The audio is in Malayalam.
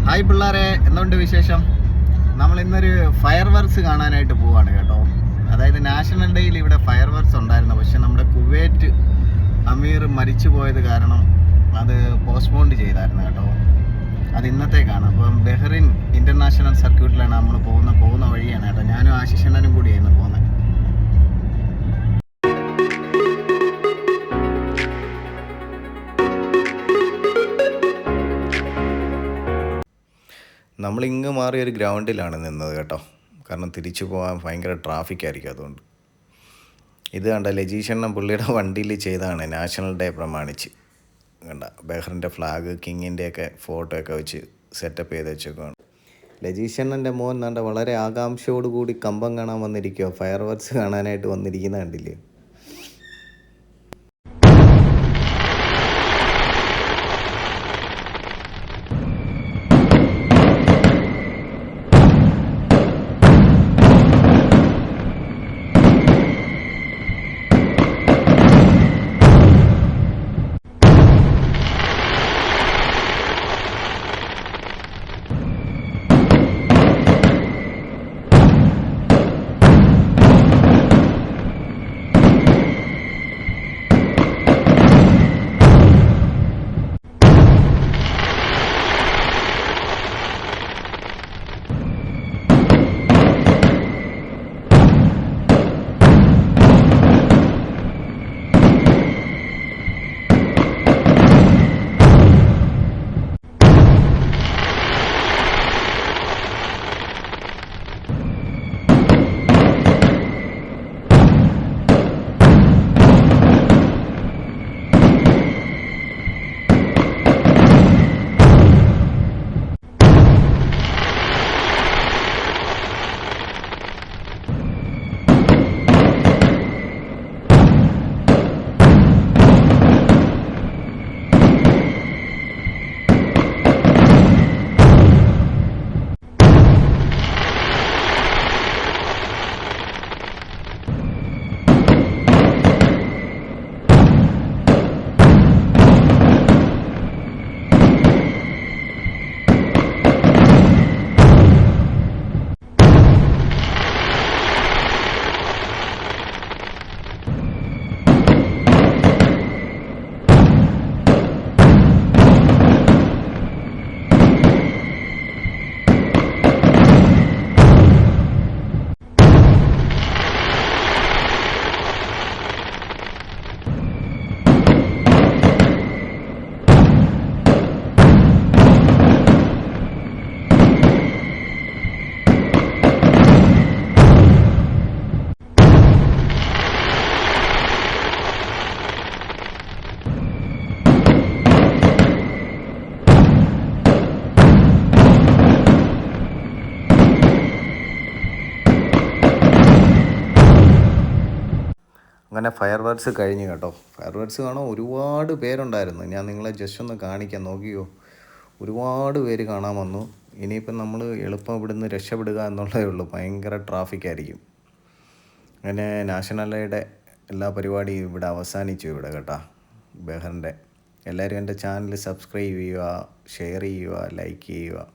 ഹായ് പിള്ളേരെ, എന്തുകൊണ്ട് വിശേഷം? നമ്മൾ ഇന്നൊരു ഫയർ വർക്ക്സ് കാണാനായിട്ട് പോവാണ് കേട്ടോ. അതായത് നാഷണൽ ഡേയിൽ ഇവിടെ ഫയർ വർക്ക്സ് ഉണ്ടായിരുന്നു. പക്ഷെ നമ്മുടെ കുവൈറ്റ് അമീർ മരിച്ചു പോയത് കാരണം അത് പോസ്റ്റ്പോണ്ട് ചെയ്തായിരുന്നു കേട്ടോ. അത് ഇന്നത്തേക്കാണ്. അപ്പം ബഹ്റിൻ ഇൻ്റർനാഷണൽ സർക്യൂട്ടിലാണ് നമ്മൾ പോകുന്ന വഴിയാണ് കേട്ടോ. ഞാനും ആശിഷണ്ണനും കൂടിയായിരുന്നു പോകുന്നത്. നമ്മളിങ്ങ് മാറിയൊരു ഗ്രൗണ്ടിലാണ് നിന്നത് കേട്ടോ. കാരണം തിരിച്ചു പോകാൻ ഭയങ്കര ട്രാഫിക് ആയിരിക്കും. അതുകൊണ്ട് ഇത് കണ്ട ലജീഷണ്ണൻ പുള്ളിയുടെ വണ്ടിയിൽ ചെയ്താണ് നാഷണൽ ഡേ പ്രമാണിച്ച്. കണ്ട ബഹ്റിൻ്റെ ഫ്ലാഗ്, കിങ്ങിൻ്റെയൊക്കെ ഫോട്ടോ ഒക്കെ വെച്ച് സെറ്റപ്പ് ചെയ്ത് വെച്ചേക്കാണ്. ലജീഷണ്ണൻ്റെ മോൻ കണ്ട വളരെ ആകാംക്ഷയോടുകൂടി കമ്പം കാണാൻ വന്നിരിക്കുമോ, ഫയർ വർക്ക്സ് കാണാനായിട്ട് വന്നിരിക്കുന്ന കണ്ടില്ലേ. അങ്ങനെ ഫയർ വർക്ക്സ് കഴിഞ്ഞു കേട്ടോ. ഫയർ വർക്ക്സ് കാണാൻ ഒരുപാട് പേരുണ്ടായിരുന്നു. ഞാൻ നിങ്ങളെ ജസ്റ്റ് ഒന്ന് കാണിക്കാൻ നോക്കിയോ, ഒരുപാട് പേര് കാണാൻ വന്നു. ഇനിയിപ്പം നമ്മൾ എളുപ്പം ഇവിടുന്ന് രക്ഷപ്പെടുക എന്നുള്ളതേ ഉള്ളൂ. ഭയങ്കര ട്രാഫിക് ആയിരിക്കും. അങ്ങനെ നാഷണൽ ഡേയുടെ എല്ലാ പരിപാടിയും ഇവിടെ അവസാനിച്ചു ഇവിടെ കേട്ടോ, ബഹ്റിൻ്റെ. എല്ലാവരും എൻ്റെ ചാനൽ സബ്സ്ക്രൈബ് ചെയ്യുക, ഷെയർ ചെയ്യുക, ലൈക്ക് ചെയ്യുക.